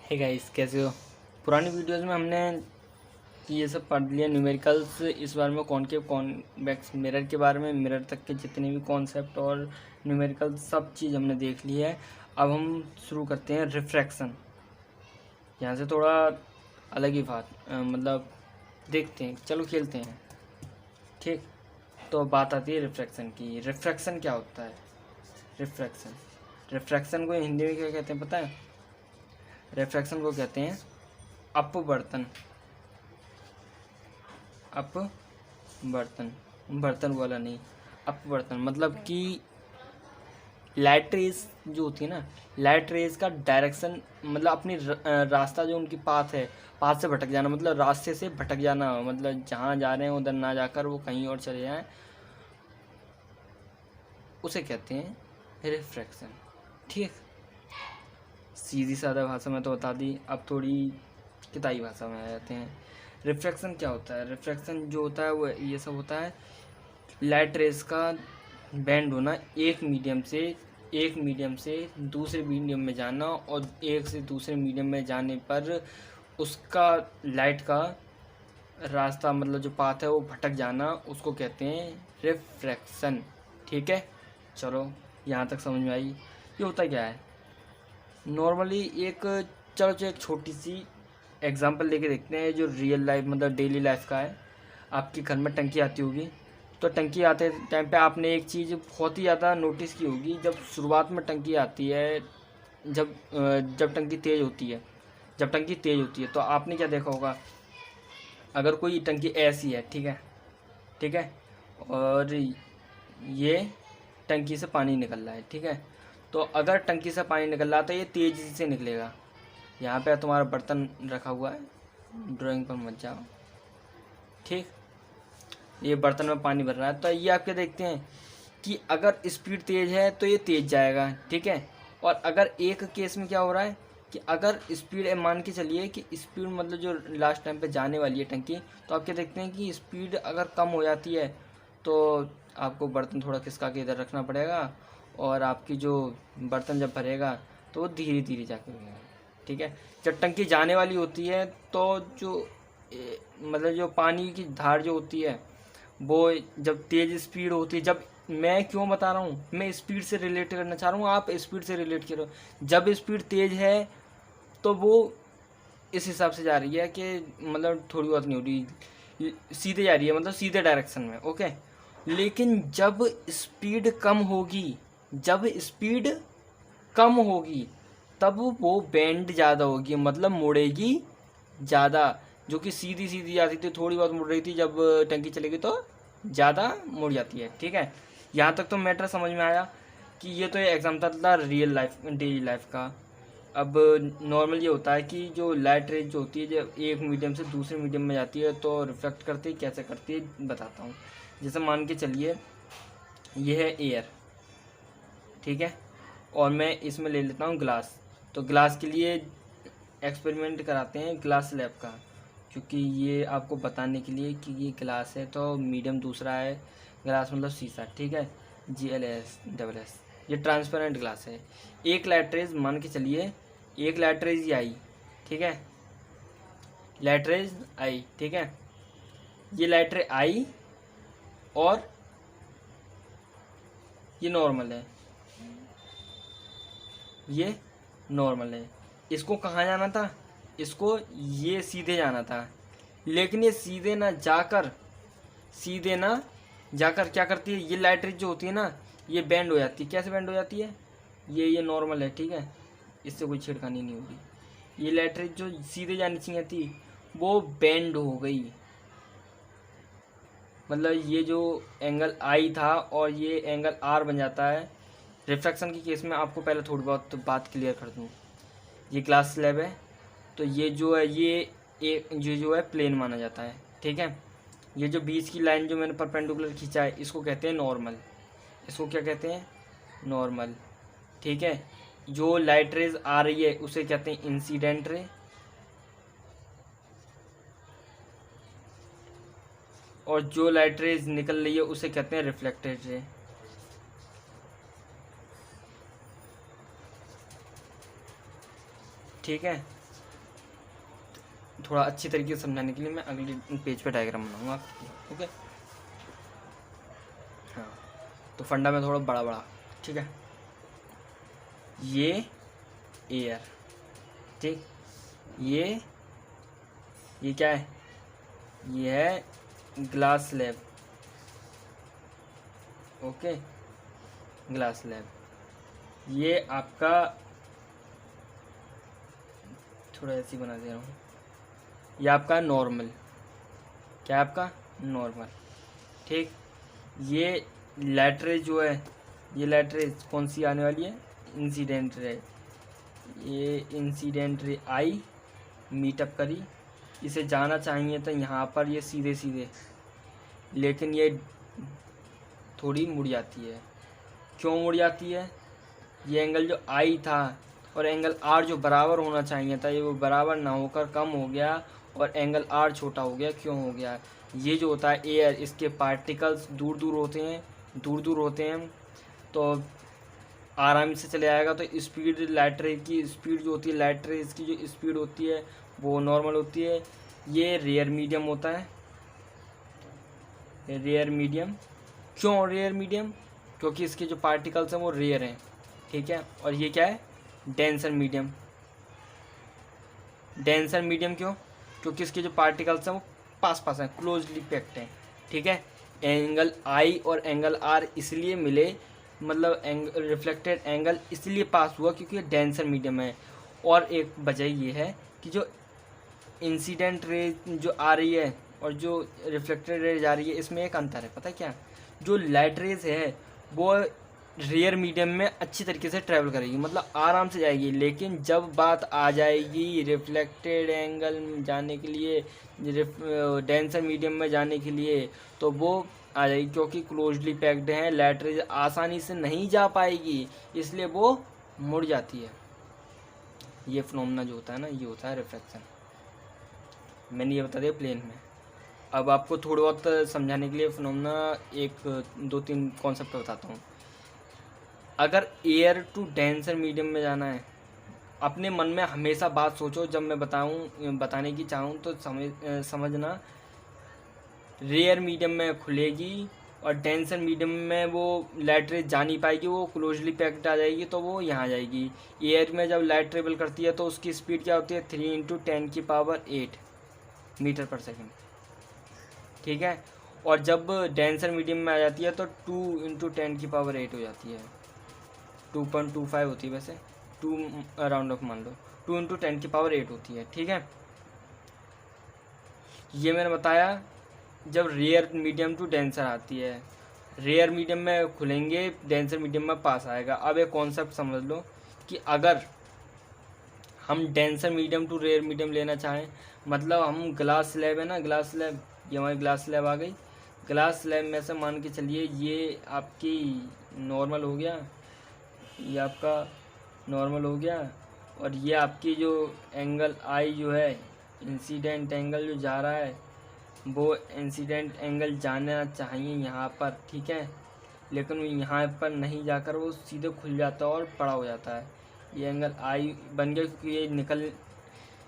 Hey guys, कैसे हो। पुरानी वीडियोस में हमने ये सब पढ़ लिया न्यूमेरिकल्स। इस बार में कॉनकेव कॉन्वेक्स मिरर के बारे में, मिरर तक के जितने भी कॉन्सेप्ट और न्यूमेरिकल सब चीज़ हमने देख ली है। अब हम शुरू करते हैं रिफ्रैक्शन। यहाँ से थोड़ा अलग ही बात मतलब देखते हैं, चलो खेलते हैं। ठीक, तो बात आती है रिफ्रैक्शन की। रिफ्रैक्शन क्या होता है? रिफ्रैक्शन को हिंदी में क्या कहते हैं पता है? रिफ्रैक्शन को कहते हैं अपवर्तन। अपवर्तन, बर्तन वाला नहीं, अपवर्तन। मतलब कि लाइट रेज जो होती है ना, लाइट रेज का डायरेक्शन मतलब अपनी रास्ता जो उनकी पाथ है, पाथ से भटक जाना, मतलब रास्ते से भटक जाना, मतलब जहाँ जा रहे हैं उधर ना जाकर वो कहीं और चले जाएं, उसे कहते हैं रिफ्रैक्शन। ठीक, सीधी सादा भाषा में तो बता दी, अब थोड़ी किताबी भाषा में आ जाते हैं। रिफ्रैक्शन क्या होता है? रिफ्रैक्शन जो होता है वो ये सब होता है, लाइट रेज का बेंड होना, एक मीडियम से दूसरे मीडियम में जाना, और एक से दूसरे मीडियम में जाने पर उसका लाइट का रास्ता मतलब जो पाथ है वो भटक जाना, उसको कहते हैं रिफ्रैक्शन। ठीक है, चलो यहाँ तक समझ में आई। ये होता क्या है नॉर्मली? चलो एक छोटी सी एग्जांपल लेके देखते हैं जो रियल लाइफ मतलब डेली लाइफ का है। आपके घर में टंकी आती होगी, तो टंकी आते टाइम पे आपने एक चीज़ बहुत ही ज़्यादा नोटिस की होगी। जब शुरुआत में टंकी आती है, जब टंकी तेज़ होती है तो आपने क्या देखा होगा? अगर कोई टंकी ऐसी है, ठीक है, और ये टंकी से पानी निकल रहा है, ठीक है, तो अगर टंकी से पानी निकल रहा है तो ये तेज़ी से निकलेगा। यहाँ पे तुम्हारा बर्तन रखा हुआ है, ड्राइंग पर मत जाओ। ठीक, ये बर्तन में पानी भर रहा है, तो ये आप क्या देखते हैं कि अगर स्पीड तेज़ है तो ये तेज़ जाएगा, ठीक है। और अगर एक केस में क्या हो रहा है कि अगर स्पीड मान के चलिए कि स्पीड मतलब जो लास्ट टाइम पे जाने वाली है टंकी, तो आप क्या देखते हैं कि स्पीड अगर कम हो जाती है तो आपको बर्तन थोड़ा खिसका के इधर रखना पड़ेगा, और आपकी जो बर्तन जब भरेगा तो वो धीरे धीरे जाके भरेगा। ठीक है, जब टंकी जाने वाली होती है तो जो मतलब जो पानी की धार जो होती है वो जब तेज़ स्पीड होती है, जब मैं क्यों बता रहा हूँ, मैं स्पीड से रिलेट करना चाह रहा हूँ, आप स्पीड से रिलेट करो। जब स्पीड तेज़ है तो वो इस हिसाब से जा रही है कि मतलब थोड़ी बहुत नहीं हो रही, सीधे जा रही है, मतलब सीधे डायरेक्शन में। ओके, लेकिन जब स्पीड कम होगी तब वो बेंड ज़्यादा होगी, मतलब मुड़ेगी ज़्यादा। जो कि सीधी सीधी जाती थी, थोड़ी बहुत मुड़ रही थी, जब टंकी चलेगी तो ज़्यादा मुड़ जाती है। ठीक है, यहाँ तक तो मैटर समझ में आया कि ये तो एग्जाम्पल था रियल लाइफ डेली लाइफ का। अब नॉर्मल ये होता है कि जो लाइट रेज जो होती है जब एक मीडियम से दूसरे मीडियम में जाती है तो रिफ्लेक्ट करती है। कैसे करती है बताता हूँ। जैसे मान के चलिए ये है एयर, ठीक है, और मैं इसमें ले लेता हूँ ग्लास। तो ग्लास के लिए एक्सपेरिमेंट कराते हैं ग्लास लैब का, क्योंकि ये आपको बताने के लिए कि ये ग्लास है तो मीडियम दूसरा है। ग्लास मतलब शीशा, ठीक है, GLAS, ये ट्रांसपेरेंट ग्लास है। एक लाइट रेज मान के चलिए, एक लाइट रेज ही आई, ठीक है, लाइट रेज आई, ठीक है, ये लाइट रेज आई और ये नॉर्मल है। इसको कहाँ जाना था? इसको ये सीधे जाना था, लेकिन ये सीधे ना जाकर क्या करती है, ये लाइट रेज जो होती है ना, ये बेंड हो जाती है। कैसे बेंड हो जाती है? ये नॉर्मल है, ठीक है, इससे कोई छेड़खानी नहीं होगी। ये लाइट रेज जो सीधे जानी चाहिए थी वो बेंड हो गई, मतलब ये जो एंगल आई था और ये एंगल आर बन जाता है। रिफ्रैक्शन के केस में आपको पहले थोड़ी बहुत बात क्लियर कर दूँ। ये ग्लास स्लैब है, तो ये जो है ये जो है प्लेन माना जाता है, ठीक है। ये जो बीच की लाइन जो मैंने परपेंडिकुलर खींचा है इसको कहते हैं नॉर्मल। इसको क्या कहते हैं? नॉर्मल, ठीक है। जो लाइट रेज आ रही है उसे कहते हैं इंसिडेंट रे, और जो लाइट रेज निकल रही है उसे कहते हैं रिफ्लेक्टेड रे। ठीक है, थोड़ा अच्छी तरीके से समझाने के लिए मैं अगले पेज पे डायग्राम बनाऊंगा। ओके, हाँ, तो फंडा में थोड़ा बड़ा बड़ा, ठीक है। ये एयर, ठीक, ये क्या है, ये है glass slab. Okay, glass slab. ये आपका, थोड़ा ऐसी बना दे रहा हूँ, ये आपका नॉर्मल, क्या है आपका नॉर्मल, ठीक। ये लैटरेज जो है, ये लैटरेज कौन सी आने वाली है, इंसिडेंट रे। ये इंसिडेंट रे आई मीटअप करी, इसे जाना चाहिए तो यहाँ पर ये सीधे सीधे, लेकिन ये थोड़ी मुड़ जाती है। क्यों मुड़ जाती है, ये एंगल जो आई था और एंगल आर जो बराबर होना चाहिए था, ये वो बराबर ना होकर कम हो गया और एंगल आर छोटा हो गया। क्यों हो गया, ये जो होता है एयर, इसके पार्टिकल्स दूर दूर होते हैं, तो आराम से चले आएगा। तो स्पीड, लाइट रे की स्पीड जो होती है, लाइट रेज की जो स्पीड होती है वो नॉर्मल होती है। ये रेयर मीडियम होता है, रेयर मीडियम। क्यों रेयर मीडियम, क्योंकि इसके जो पार्टिकल्स हैं वो रेयर हैं, ठीक है। और ये क्या है, डेंसर मीडियम। डेंसर मीडियम क्यों, क्योंकि इसके जो पार्टिकल्स हैं वो पास पास हैं, क्लोजली पैक्ड हैं, ठीक है। एंगल आई और एंगल आर इसलिए मिले, मतलब रिफ्लेक्टेड एंगल इसलिए पास हुआ क्योंकि ये डेंसर मीडियम है। और एक वजह ये है कि जो इंसिडेंट रे जो आ रही है और जो रिफ्लेक्टेड रे जा रही है, इसमें एक अंतर है, पता है क्या, जो लाइट रेज है वो रेयर मीडियम में अच्छी तरीके से ट्रैवल करेगी, मतलब आराम से जाएगी। लेकिन जब बात आ जाएगी रिफ्लेक्टेड एंगल जाने के लिए, डेंसर मीडियम में जाने के लिए, तो वो आ जाएगी, क्योंकि क्लोजली पैक्ड है, लाइट रेज आसानी से नहीं जा पाएगी, इसलिए वो मुड़ जाती है। ये फिनोमेना जो होता है ना, ये होता है रिफ्लेक्शन। मैंने ये बता दिया प्लेन में। अब आपको थोड़ा बहुत समझाने के लिए फिनोमेना एक दो तीन कॉन्सेप्ट बताता हूँ। अगर एयर टू डेंसर मीडियम में जाना है, अपने मन में हमेशा बात सोचो, जब मैं बताने की चाहूँ तो समझना, रेयर मीडियम में खुलेगी और डेंसर मीडियम में वो लाइट रे जा नहीं पाएगी, वो क्लोजली पैक्ड आ जाएगी, तो वो यहाँ जाएगी। एयर में जब लाइट ट्रेवल करती है तो उसकी स्पीड क्या होती है, 3 × 10⁸ मीटर पर सेकेंड, ठीक है। और जब डेंसर मीडियम में आ जाती है तो 2 × 10⁸ हो जाती है, 2.25 होती है वैसे, 2 राउंड ऑफ मान लो, 2 × 10⁸ होती है, ठीक है। ये मैंने बताया जब रेयर मीडियम टू डेंसर आती है, रेयर मीडियम में खुलेंगे, डेंसर मीडियम में पास आएगा। अब एक कॉन्सेप्ट समझ लो कि अगर हम denser medium to rare medium लेना चाहें, मतलब हम ग्लास स्लैब है ना, ग्लास स्लैब, ये हमारी ग्लास स्लैब आ गई। ग्लास स्लैब में से मान के चलिए ये आपकी नॉर्मल हो गया, ये आपका नॉर्मल हो गया, और ये आपकी जो एंगल आई जो है, इंसिडेंट एंगल जो जा रहा है, वो इंसिडेंट एंगल जाना चाहिए यहाँ पर, ठीक है, लेकिन वो यहाँ पर नहीं जाकर वो सीधे खुल जाता है और बड़ा हो जाता है। ये एंगल आई बन गया क्योंकि ये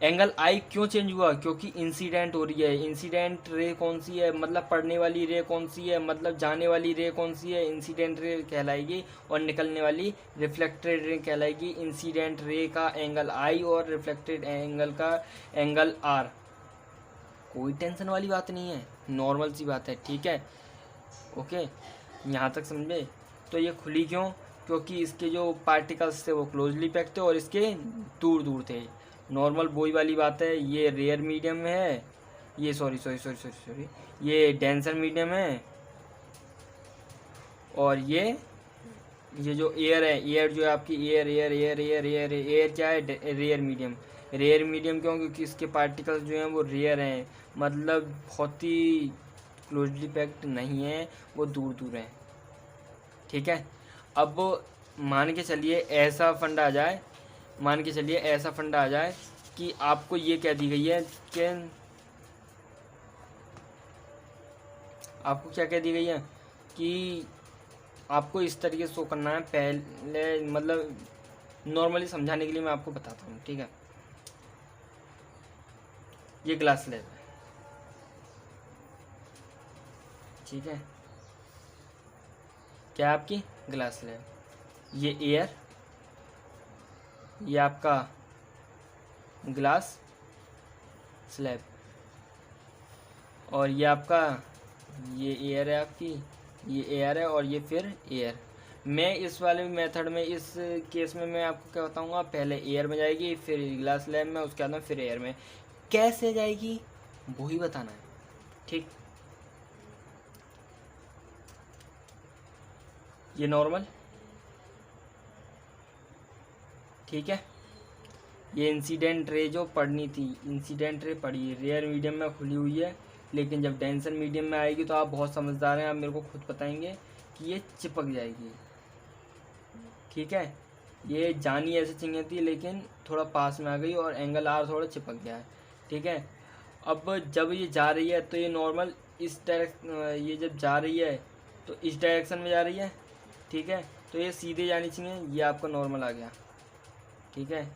एंगल आई क्यों चेंज हुआ, क्योंकि इंसिडेंट हो रही है। इंसिडेंट रे कौन सी है, मतलब पड़ने वाली रे कौन सी है, मतलब जाने वाली रे कौन सी है, इंसिडेंट रे कहलाएगी, और निकलने वाली रिफ्लेक्टेड रे कहलाएगी। इंसिडेंट रे का एंगल आई और रिफ्लेक्टेड एंगल का एंगल आर, कोई टेंशन वाली बात नहीं है, नॉर्मल सी बात है, ठीक है। ओके, यहाँ तक समझे। तो ये खुली क्यों, क्योंकि इसके जो पार्टिकल्स थे वो क्लोजली पैक्ड थे और इसके दूर दूर थे। नॉर्मल वही वाली बात है, ये रेयर मीडियम में है, ये सॉरी ये डेंसर मीडियम है, और ये जो एयर है, एयर जो है आपकी air air air air air air क्या है, रेयर मीडियम। रेयर मीडियम क्यों, क्योंकि इसके पार्टिकल्स जो हैं वो रेयर हैं, मतलब बहुत ही क्लोजली पैक्ड नहीं है, वो दूर दूर हैं, ठीक है। अब मान के चलिए ऐसा फंडा आ जाए, मान के चलिए ऐसा फंडा आ जाए कि आपको ये कह दी गई है कि आपको क्या कह दी गई है कि आपको इस तरीके से शो करना है। पहले मतलब नॉर्मली समझाने के लिए मैं आपको बताता हूँ, ठीक है। ये ग्लास स्लैब है, ठीक है, क्या है आपकी ग्लास स्लैब। ये एयर, ये आपका ग्लास स्लैब, और ये आपका, ये एयर है आपकी, ये एयर है और ये फिर एयर। मैं इस वाले मेथड में, इस केस में मैं आपको क्या बताऊंगा, पहले एयर में जाएगी, फिर ग्लास स्लैब में, उसके बाद में फिर एयर में। कैसे जाएगी वो ही बताना है, ठीक। ये नॉर्मल, ठीक है। ये इंसिडेंट रे जो पढ़नी थी, इंसिडेंट रे पढ़ी, रेयर मीडियम में खुली हुई है, लेकिन जब डेंसर मीडियम में आएगी तो आप बहुत समझदार हैं, आप मेरे को खुद बताएंगे कि ये चिपक जाएगी, ठीक है। ये जानी ऐसे चाहिए थी, लेकिन थोड़ा पास में आ गई और एंगल आर थोड़ा चिपक गया है, ठीक है। अब जब ये जा रही है तो ये नॉर्मल इस ये जब जा रही है तो इस डायरेक्शन में जा रही है, ठीक है। तो ये सीधे जानी चाहिए, ये आपका नॉर्मल आ गया, ठीक है।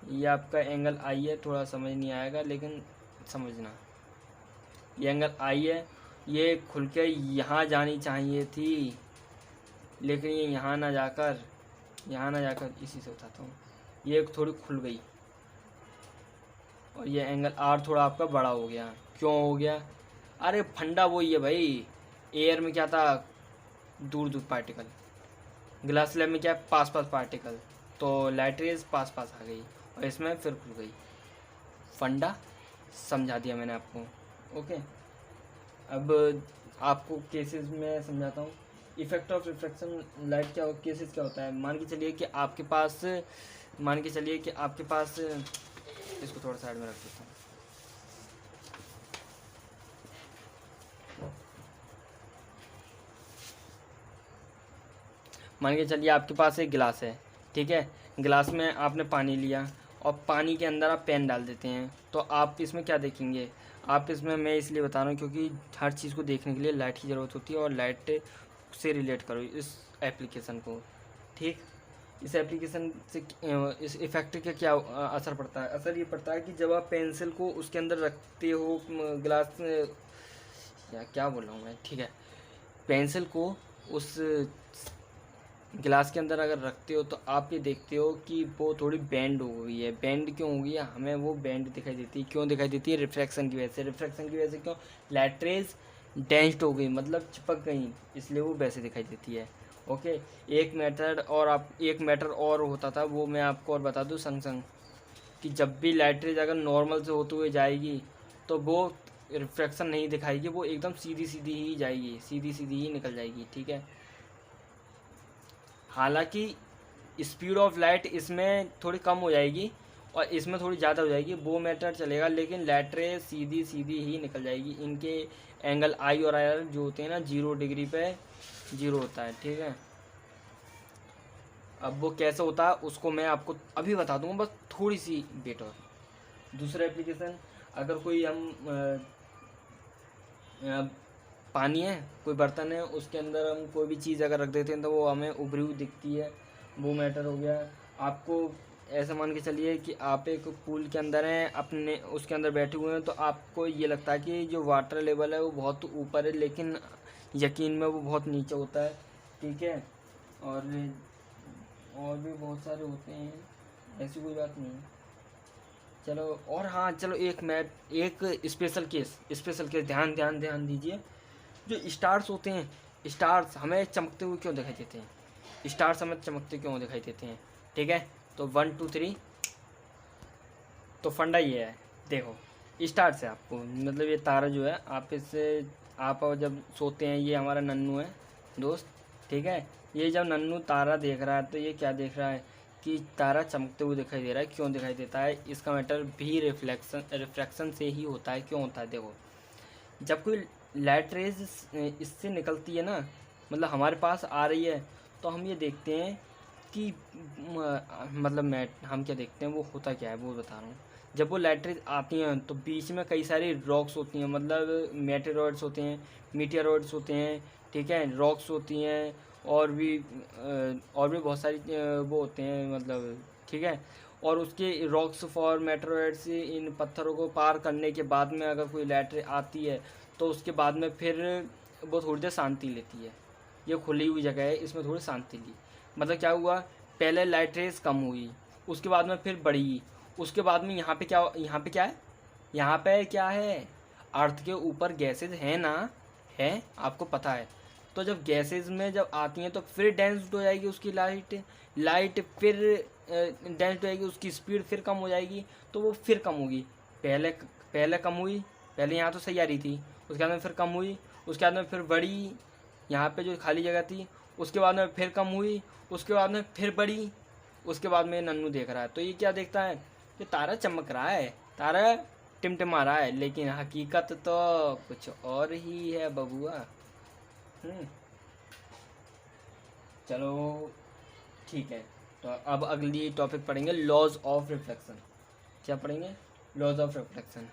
ये आपका एंगल आई है, थोड़ा समझ नहीं आएगा लेकिन समझना, ये एंगल आई है, ये खुल के यहाँ जानी चाहिए थी, लेकिन ये यहाँ ना जाकर इसी से उठाता हूँ, ये थोड़ी खुल गई और ये एंगल आर थोड़ा आपका बड़ा हो गया। क्यों हो गया? अरे फंडा वही है भाई, एयर में क्या था, दूर दूर पार्टिकल, ग्लास स्लैब में क्या है, पास पास पार्टिकल, तो लाइट रेज पास पास आ गई और इसमें फिर खुल गई। फंडा समझा दिया मैंने आपको, ओके। अब आपको केसेस में समझाता हूँ। इफेक्ट ऑफ रिफ्लेक्शन लाइट क्या केसेस क्या होता है। मान के चलिए कि आपके पास इसको थोड़ा साइड में रख देता हूँ। मान के चलिए आपके पास एक गिलास है, ठीक है। गिलास में आपने पानी लिया और पानी के अंदर आप पेन डाल देते हैं, तो आप इसमें क्या देखेंगे, आप इसमें, मैं इसलिए बता रहा हूँ क्योंकि हर चीज़ को देखने के लिए लाइट की ज़रूरत होती है, और लाइट से रिलेट करो इस एप्लीकेशन को, ठीक। इस एप्लीकेशन से इस इफेक्ट का क्या असर पड़ता है। असर ये पड़ता है कि जब आप पेंसिल को उसके अंदर रखते हो, ग्लास या क्या बोल रहा हूँ मैं, ठीक है, पेंसिल को उस गिलास के अंदर अगर रखते हो तो आप ये देखते हो कि वो थोड़ी बेंड हो गई है। बेंड क्यों हो गई है, हमें वो बेंड दिखाई देती है, क्यों दिखाई देती है, रिफ्रैक्शन की वजह से। रिफ्रैक्शन की वजह से क्यों, लाइट रेज डेंस्ड हो गई, मतलब चिपक गई, इसलिए वो वैसे दिखाई देती है, ओके। एक मैटर और होता था, वो मैं आपको और बता दूँ संग संग, कि जब भी लाइट रेज अगर नॉर्मल से होते हुए जाएगी तो वो रिफ्रैक्शन नहीं दिखाएगी, वो एकदम सीधी सीधी ही जाएगी, सीधी सीधी ही निकल जाएगी, ठीक है। हालांकि स्पीड ऑफ लाइट इसमें थोड़ी कम हो जाएगी और इसमें थोड़ी ज़्यादा हो जाएगी, वो मैटर चलेगा, लेकिन लाइट रे सीधी सीधी ही निकल जाएगी। इनके एंगल आई और आर जो होते हैं ना, 0 डिग्री पे 0 होता है, ठीक है। अब वो कैसे होता है उसको मैं आपको अभी बता दूंगा, बस थोड़ी सी वेट। और दूसरा एप्लीकेशन, अगर कोई हम पानी है, कोई बर्तन है, उसके अंदर हम कोई भी चीज़ अगर रख देते हैं तो वो हमें उभरी हुई दिखती है, वो मैटर हो गया। आपको ऐसा मान के चलिए कि आप एक पूल के अंदर हैं, अपने उसके अंदर बैठे हुए हैं, तो आपको ये लगता है कि जो वाटर लेवल है वो बहुत ऊपर है, लेकिन यकीन में वो बहुत नीचे होता है, ठीक है। और भी बहुत सारे होते हैं, ऐसी कोई बात नहीं है। चलो, और हाँ चलो, एक स्पेशल केस ध्यान दीजिए। जो स्टार्स होते हैं, स्टार्स हमें चमकते हुए क्यों दिखाई देते हैं, स्टार्स हमें चमकते क्यों दिखाई देते हैं, ठीक है। तो 1 2 3, तो फंडा ये है, देखो स्टार्स है आपको, मतलब ये तारा जो है, आप जब सोते हैं, ये हमारा नन्नू है दोस्त, ठीक है। ये जब नन्नू तारा देख रहा है तो ये क्या देख रहा है कि तारा चमकते हुए दिखाई दे रहा है। क्यों दिखाई देता है, इसका मैटर भी रिफ्लेक्शन से ही होता है। क्यों होता है, देखो, जब कोई लाइट रेज इससे निकलती है ना, मतलब हमारे पास आ रही है, तो हम ये देखते हैं कि मतलब हम क्या देखते हैं, वो होता क्या है वो बता रहा हूँ। जब वो लाइट रेज आती हैं तो बीच में कई सारी रॉक्स होती हैं, मतलब मीटेरॉइड्स होते हैं, ठीक है, रॉक्स होती हैं, और भी बहुत सारी वो होते हैं, मतलब, ठीक है। और उसके रॉक्स फॉर मेटेरोइड्स, इन पत्थरों को पार करने के बाद में अगर कोई लाइट आती है तो उसके बाद में फिर वो थोड़ी देर शांति लेती है। ये खुली हुई जगह है, इसमें थोड़ी शांति ली। मतलब क्या हुआ, पहले लाइट रेस कम हुई, उसके बाद में फिर बढ़ी, उसके बाद में यहाँ पे क्या है, यहाँ पे क्या है, अर्थ के ऊपर गैसेज है ना, है, आपको पता है। तो जब गैसेज में जब आती हैं तो फिर डेंस हो जाएगी उसकी लाइट फिर डेंस हो जाएगी, उसकी स्पीड फिर कम हो जाएगी, तो वो फिर कम होगी। पहले कम हुई, पहले यहाँ तो सही आ रही थी, उसके बाद में फिर कम हुई, उसके बाद में फिर बढ़ी, यहाँ पे जो खाली जगह थी, उसके बाद में फिर कम हुई, उसके बाद में फिर बढ़ी, उसके बाद में नन्नू देख रहा है। तो ये क्या देखता है, ये तारा चमक रहा है, तारा टिमटिमा रहा है, लेकिन हकीकत तो कुछ और ही है बबुआ। चलो ठीक है, तो अब अगली टॉपिक पढ़ेंगे लॉज ऑफ रिफ्लेक्शन। क्या पढ़ेंगे, लॉज ऑफ रिफ्लेक्शन।